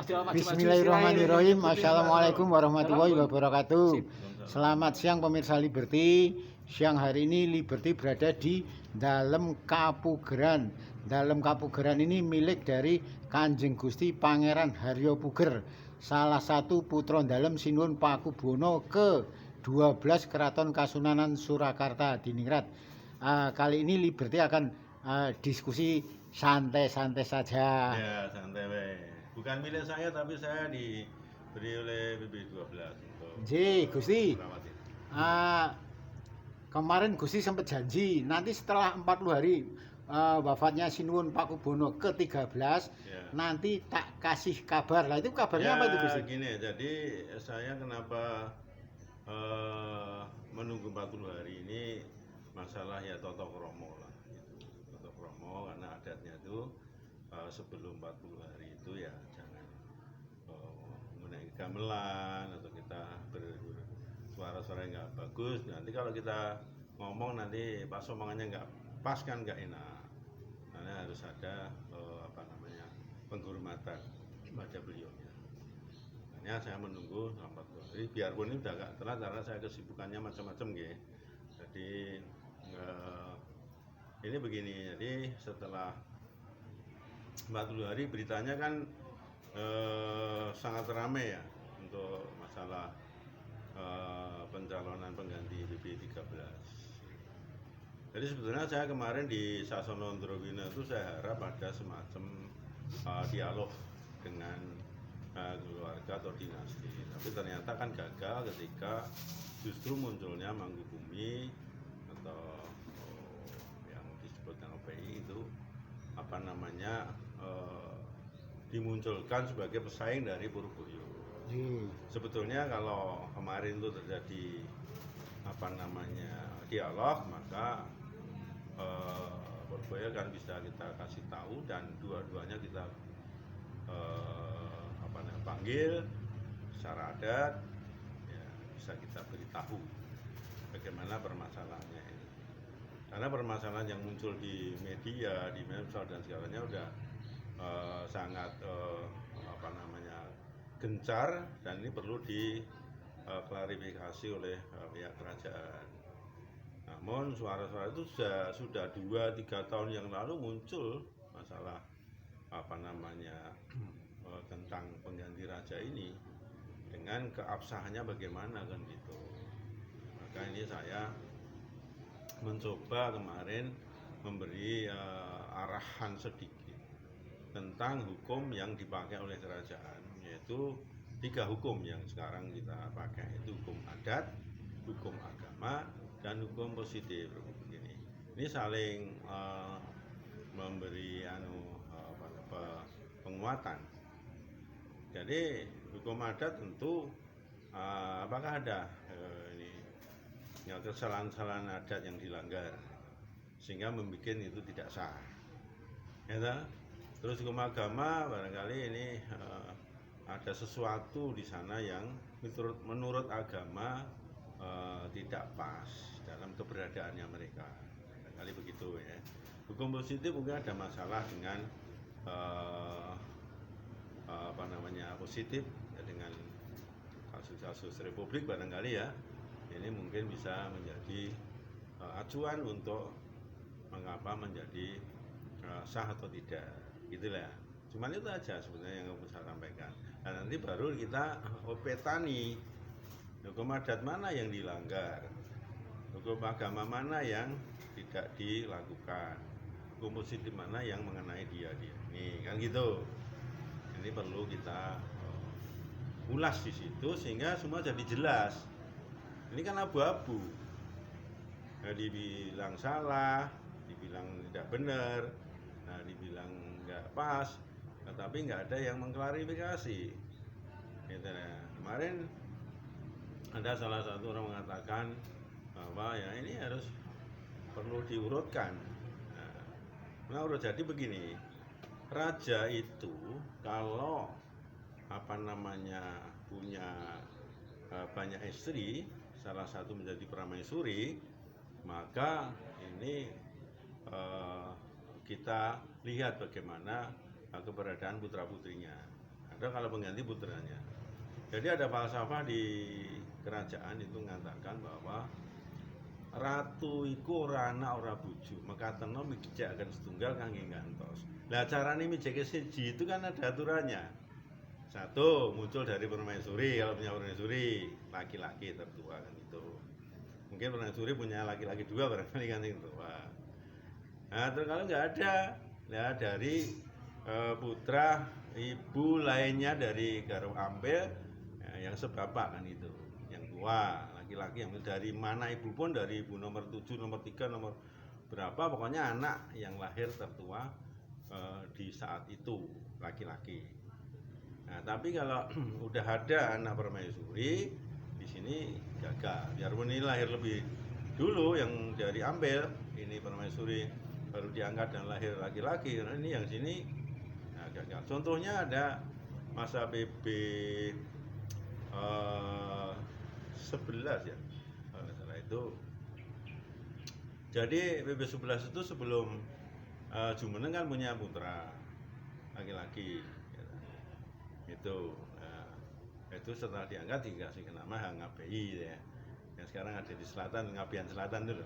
Bismillahirrahmanirrahim. Assalamualaikum warahmatullahi wabarakatuh. Selamat siang pemirsa Liberty. Siang hari ini Liberty berada di dalam Kapugeran. Dalam Kapugeran ini milik dari Kanjeng Gusti Pangeran Haryo Puger, salah satu putra dalem Sinuwun Pakubono ke-12 Keraton Kasunanan Surakarta Diningrat. Kali ini Liberty akan diskusi santai-santai saja. Ya, santai weh. Bukan milik saya tapi saya diberi oleh BB12 untuk Gusti. merawat itu. Kemarin Gusti sempat janji nanti setelah 40 hari wafatnya Sinuwun Pakubono ke-13 Ya. nanti tak kasih kabar. Lah itu kabarnya apa itu Gusti? Gini, jadi saya kenapa menunggu 40 hari ini masalah ya toto kromo lah gitu. Toto kromo karena adatnya itu sebelum 40 hari itu ya jangan menaiki gamelan atau kita bersuara-suara yang nggak bagus. Nanti kalau kita ngomong nanti pas omongannya nggak pas kan nggak enak. Karena harus ada penghormatan pada beliaunya. Makanya saya menunggu 40 hari. Biarpun ini udah agak telat karena saya kesibukannya macam-macam gitu. Jadi ini begini. Jadi setelah 40 hari beritanya kan sangat ramai ya untuk masalah pencalonan pengganti BB13. Jadi sebetulnya saya kemarin di Sasono Ndrowina itu saya harap ada semacam dialog dengan keluarga atau dinasti. Tapi ternyata kan gagal ketika justru munculnya Mangkubumi atau yang disebut dengan OPI itu dimunculkan sebagai pesaing dari Purboyo. Sebetulnya kalau kemarin itu terjadi dialog, maka Purboyo kan bisa kita kasih tahu dan dua-duanya kita panggil secara adat, ya, bisa kita beritahu bagaimana permasalahannya ini. Karena permasalahan yang muncul di media, di medsos dan segalanya udah sangat gencar dan ini perlu diklarifikasi oleh pihak kerajaan. Namun suara-suara itu sudah 2-3 tahun yang lalu muncul masalah tentang pengganti raja ini dengan keabsahannya bagaimana kan gitu. Maka ini saya mencoba kemarin memberi arahan sedikit tentang hukum yang dipakai oleh kerajaan, yaitu 3 hukum yang sekarang kita pakai, itu hukum adat, hukum agama, dan hukum positif. Ini saling memberi penguatan. Jadi hukum adat tentu apakah ada kesalahan-kesalahan adat yang dilanggar sehingga membuat itu tidak sah. Ya, terus hukum agama barangkali ini ada sesuatu di sana yang menurut agama tidak pas dalam keberadaannya mereka. Barangkali begitu ya. Hukum positif mungkin ada masalah dengan positif ya, dengan kasus-kasus republik barangkali ya. Ini mungkin bisa menjadi acuan untuk mengapa menjadi sah atau tidak, gitulah. Cuman itu aja sebenarnya yang saya sampaikan. Dan nanti baru kita petani hukum adat mana yang dilanggar, hukum agama mana yang tidak dilakukan, hukum positif mana yang mengenai dia ini kan gitu. Ini perlu kita ulas di situ sehingga semua jadi jelas. Ini kan abu-abu. Dibilang salah, dibilang tidak benar, dibilang nggak pas, tetapi nggak ada yang mengklarifikasi. Gitu ya. Kemarin ada salah satu orang mengatakan bahwa ya ini harus perlu diurutkan. Urut jadi begini, raja itu kalau punya banyak istri, salah satu menjadi permaisuri, maka ini kita lihat bagaimana keberadaan putra-putrinya. ada kalau pengganti putranya. Jadi ada falsafah di kerajaan itu mengatakan bahwa ratu iku ora anak ora bojo, mekateno mijakaken setunggal kangge gantos. Lah carane mijake siji itu kan ada aturannya. Satu, muncul dari permaisuri, kalau punya permaisuri laki-laki tertua kan itu. Mungkin permaisuri punya laki-laki dua barangkali kan itu. Nah, terus kalau nggak ada, ya dari putra ibu lainnya dari Garuk Ampel ya, yang sebapak kan itu, yang tua laki-laki, yang dari mana ibu pun, dari ibu nomor 7, nomor 3, nomor berapa, pokoknya anak yang lahir tertua di saat itu laki-laki. Nah, tapi kalau udah ada anak permaisuri di sini gagal. Biarpun ini lahir lebih dulu yang dari Ampel, ini permaisuri baru diangkat dan lahir laki-laki. Nah, ini yang sini nah, gagal. Contohnya ada masa BB 11 ya, kalau salah itu. Jadi BB 11 itu sebelum Jumeneng kan punya putra laki-laki. Itu itu setelah diangkat dikasih nama Hangabeyi ya, yang sekarang ada di selatan, Ngabeyan Selatan dulu.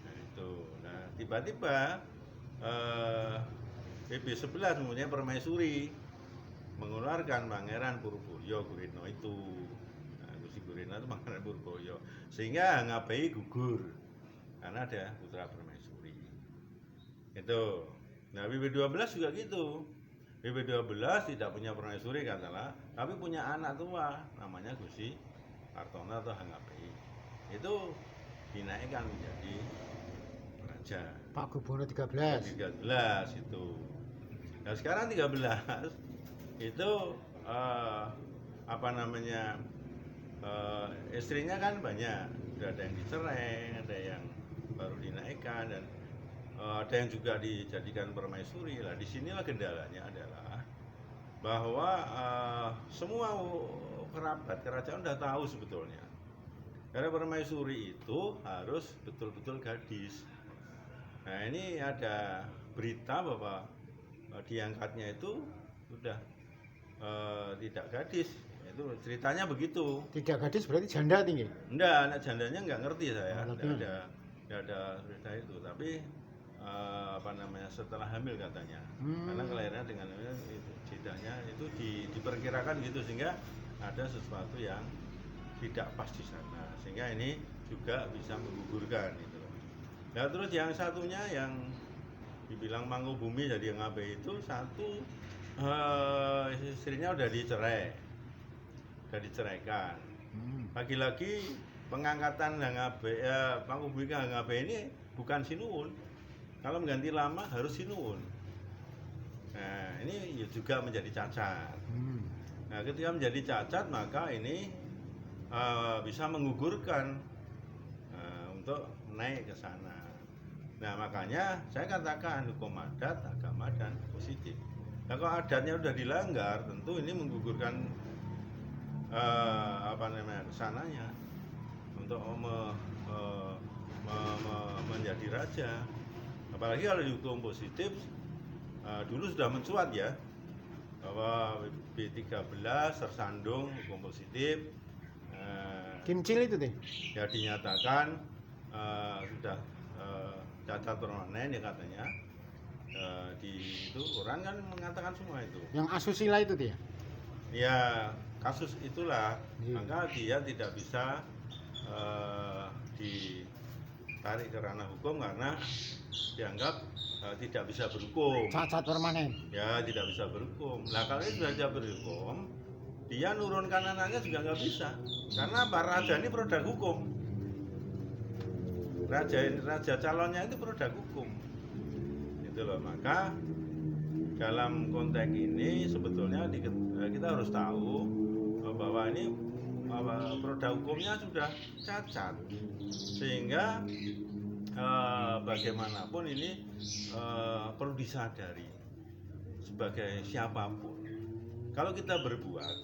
Nah, itu. Nah, tiba-tiba BB 11 mempunyai permaisuri mengeluarkan Pangeran Purboyo Guritno itu. Nah, Gusti Guritno itu Pangeran Purboyo, sehingga Hangabeyi gugur karena ada putra permaisuri. Itu. Nah, BB 12 juga gitu. BB 12 tidak punya permaisuri katalah, tapi punya anak tua namanya Gusti Kartono atau Hangabeyi. Itu dinaikkan menjadi raja. Pak Gubernur 13. 13 itu. Nah, sekarang 13 itu apa namanya? Istrinya kan banyak. Sudah ada yang dicerai, ada yang baru dinaikkan, dan ada yang juga dijadikan permaisuri. Lah, disinilah kendalanya adalah bahwa semua kerabat kerajaan udah tahu sebetulnya. Karena permaisuri itu harus betul-betul gadis. Nah, ini ada berita bahwa diangkatnya itu sudah tidak gadis. Itu ceritanya begitu. Tidak gadis berarti janda tinggi. Enggak, anak jandanya nggak ngerti saya. Enggak ada berita itu. Tapi apa namanya, setelah hamil katanya. Karena kelahirannya dengan jidahnya itu diperkirakan gitu, sehingga ada sesuatu yang tidak pas di sana, sehingga ini juga bisa menggugurkan gitu. Nah, terus yang satunya yang dibilang Mangkubumi jadi Hangabeyi itu, satu istrinya udah diceraikan. Lagi-lagi pengangkatan Mangkubumi ke Hangabeyi ini bukan Sinuwun. Kalau mengganti lama harus Sinuwun. Nah, ini juga menjadi cacat. Nah, ketika menjadi cacat, maka ini bisa menggugurkan untuk naik ke sana. Nah, makanya saya katakan hukum adat, agama, dan positif. Nah, kalau adatnya udah dilanggar, tentu ini menggugurkan apa namanya, kesananya untuk menjadi raja. Apalagi kalau dihukum positif, dulu sudah mencuat ya, bahwa B13 tersandung hukum positif. Kimcil itu deh. Ya dinyatakan sudah cacat permanen ya katanya. Itu orang kan mengatakan semua itu. Yang asusila itu dia. Ya, kasus itulah, maka dia tidak bisa ditarik ke ranah hukum karena dianggap tidak bisa berhukum. Cacat permanen. Ya, tidak bisa berhukum. Nah, kalau ini sudah bisa berhukum, dia nurunkan anaknya juga nggak bisa. Karena Pak Raja ini produk hukum. Raja calonnya itu produk hukum. Itu loh, maka dalam konteks ini sebetulnya kita harus tahu bahwa ini produk hukumnya sudah cacat, sehingga bagaimanapun ini perlu disadari sebagai siapapun. Kalau kita berbuat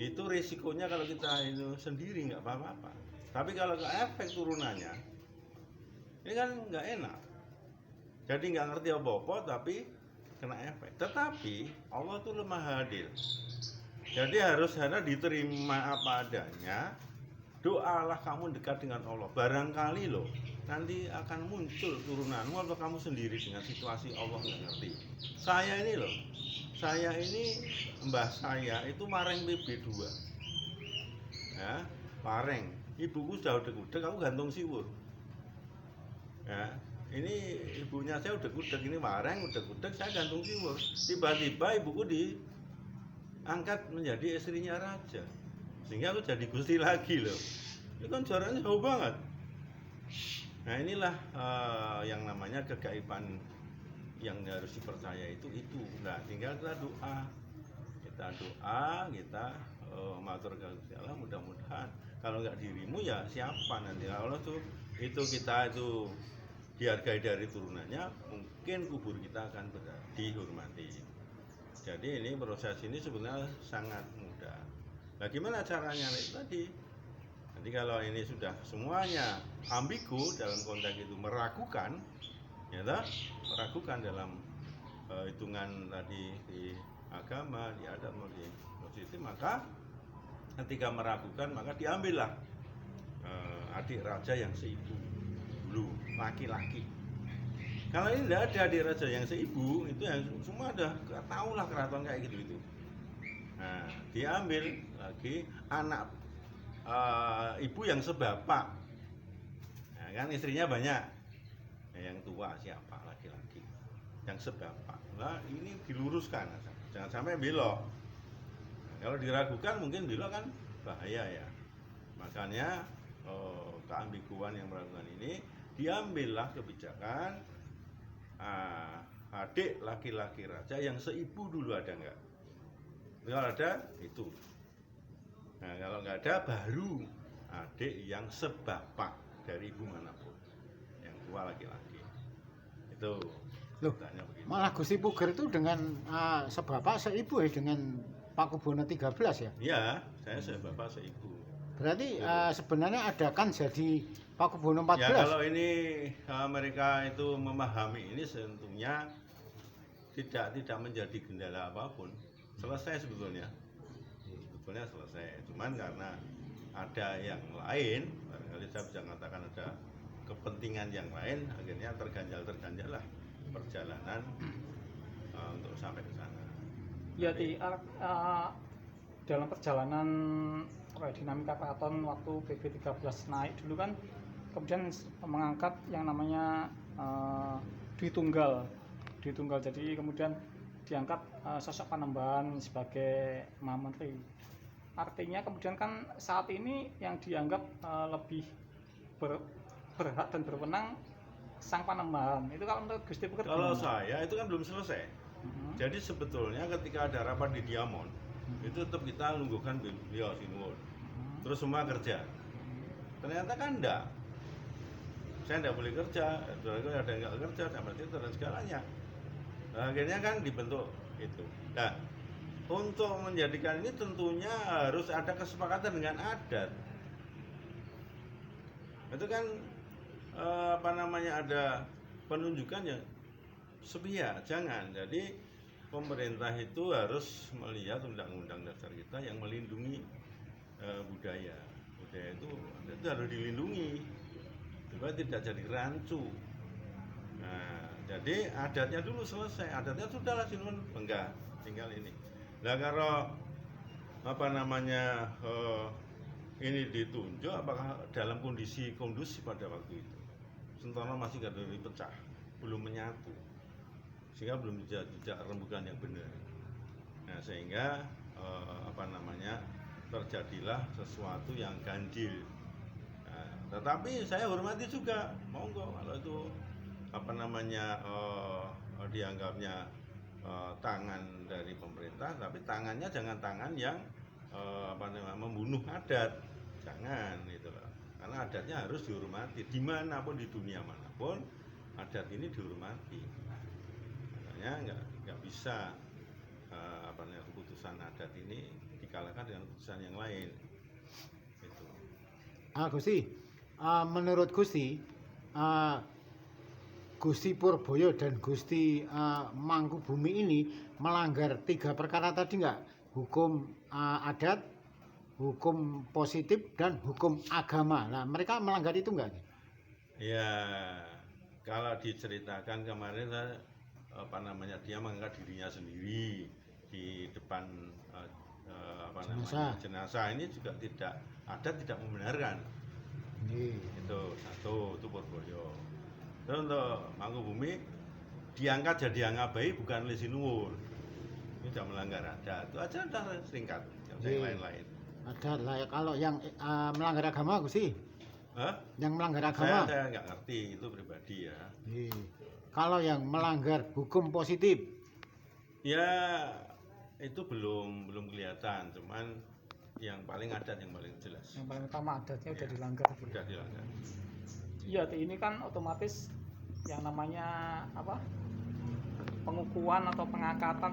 itu risikonya, kalau kita itu sendiri nggak apa-apa, tapi kalau ke efek turunannya ini kan nggak enak. Jadi nggak ngerti apa-apa tapi kena efek. Tetapi Allah itu lemah adil. Jadi harus diterima apa adanya. Doalah kamu dekat dengan Allah. Barangkali loh nanti akan muncul turunanmu atau kamu sendiri dengan situasi Allah nggak ngerti. Saya ini mbah saya itu mareng PB2. Ya, mareng. Ibuku sudah udek-udek, aku gantung siwur. Ya, ini ibunya saya udek-udek, ini mareng, udek-udek, saya gantung siwur. Tiba-tiba ibuku diangkat menjadi istrinya raja. Sehingga aku jadi gusti lagi loh. Itu kan jaraknya jauh banget. Nah inilah yang namanya kegaiban yang harus dipercaya itu. Nah tinggal kita doa, kita matur ke Gusti Allah, mudah-mudahan kalau nggak dirimu ya siapa nanti. Kalau itu kita itu dihargai dari turunannya, mungkin kubur kita akan dihormati. Jadi ini proses ini sebenarnya sangat mudah. Nah gimana caranya itu tadi? Nanti kalau ini sudah semuanya ambigu dalam konteks itu meragukan, ya toh? Meragukan dalam hitungan tadi di agama, di adat, di positif, maka ketika meragukan maka diambillah adik raja yang seibu dulu, laki-laki. Kalau ini tidak ada adik raja yang seibu, itu yang semua udah tahu lah keraton kayak gitu. Nah, diambil lagi anak ibu yang sebapak. Nah, kan istrinya banyak. Nah, yang tua siapa laki-laki? Yang sebapak. Nah, ini diluruskan, jangan sampai belok. Nah, kalau diragukan mungkin belok kan bahaya ya. Makanya keambiguan yang meragukan ini diambillah kebijakan adik laki-laki raja yang seibu dulu ada enggak? Kalau ada itu. Nah kalau nggak ada baru adik yang sebapak dari ibu manapun, yang tua laki-laki. Itu. Loh, malah Gusti Puger itu dengan sebapak seibu ya dengan Pakubono 13 ya? Iya, saya sebapak seibu. Berarti sebenarnya ada kan jadi Pakubono 14. Ya kalau ini mereka itu memahami ini tentunya tidak menjadi kendala apapun. Selesai sebetulnya selesai, cuman karena ada yang lain, barangkali saya bisa mengatakan ada kepentingan yang lain, akhirnya terganjal lah perjalanan untuk sampai ke sana. Ya dalam perjalanan dinamika keraton waktu PB13 naik dulu kan, kemudian mengangkat yang namanya Dwi Tunggal, jadi kemudian diangkat sosok Panembahan sebagai Menteri. Artinya kemudian kan saat ini yang dianggap lebih berhak dan berwenang Sang Panembahan. Itu kalau menurut Gusti Puger kalau saya itu kan belum selesai. Jadi sebetulnya ketika ada rapat di Diamond, itu tetap kita nunggukan beliau sinuwun. Terus semua kerja. Ternyata kan enggak. Saya enggak boleh kerja, ada yang enggak kerja, berarti itu dan segalanya. Nah, akhirnya kan dibentuk itu. Nah, untuk menjadikan ini tentunya harus ada kesepakatan dengan adat. Itu kan ada penunjukan yang sepihak, jangan. Jadi pemerintah itu harus melihat undang-undang dasar kita yang melindungi budaya itu harus dilindungi supaya tidak jadi rancu. Nah, jadi adatnya dulu selesai, adatnya sudahlah sinuwun enggak, tinggal ini. Nah kalau ini ditunjuk apakah dalam kondisi kondusif pada waktu itu? Sentana masih gak dari pecah, belum menyatu, sehingga belum jejak rembukan yang benar. Nah sehingga terjadilah sesuatu yang ganjil. Nah, tetapi saya hormati juga, monggo kalau itu dianggapnya tangan dari pemerintah, tapi tangannya jangan tangan yang membunuh adat, jangan gitu loh. Karena adatnya harus dihormati dimanapun di dunia manapun, adat ini dihormati. Makanya nggak bisa keputusan adat ini dikalahkan dengan keputusan yang lain. Gitu. Gusti, menurut Gusti, Gusti Purboyo dan Gusti Mangkubumi ini melanggar 3 perkara tadi nggak? Hukum adat, hukum positif, dan hukum agama. Nah, mereka melanggar itu nggak? Ya, kalau diceritakan kemarin dia mengangkat dirinya sendiri di depan jenazah ini juga tidak membenarkan. Itu satu, itu Purboyo. Terus untuk Mangkubumi diangkat jadi Angabai bukan oleh Sinuwun. Ini sudah melanggar adat. Itu aja udah singkat, yang lain-lain. Ada lah kalau yang melanggar agama Gusti. Hah? Yang melanggar agama. Saya nggak ngerti, itu pribadi ya. Kalau yang melanggar hukum positif. Ya itu belum kelihatan, cuman yang paling adat yang paling jelas. Yang paling utama adatnya udah dilanggar. Udah dilanggar. Iya, ini kan otomatis yang namanya apa? Pengukuhan atau pengangkatan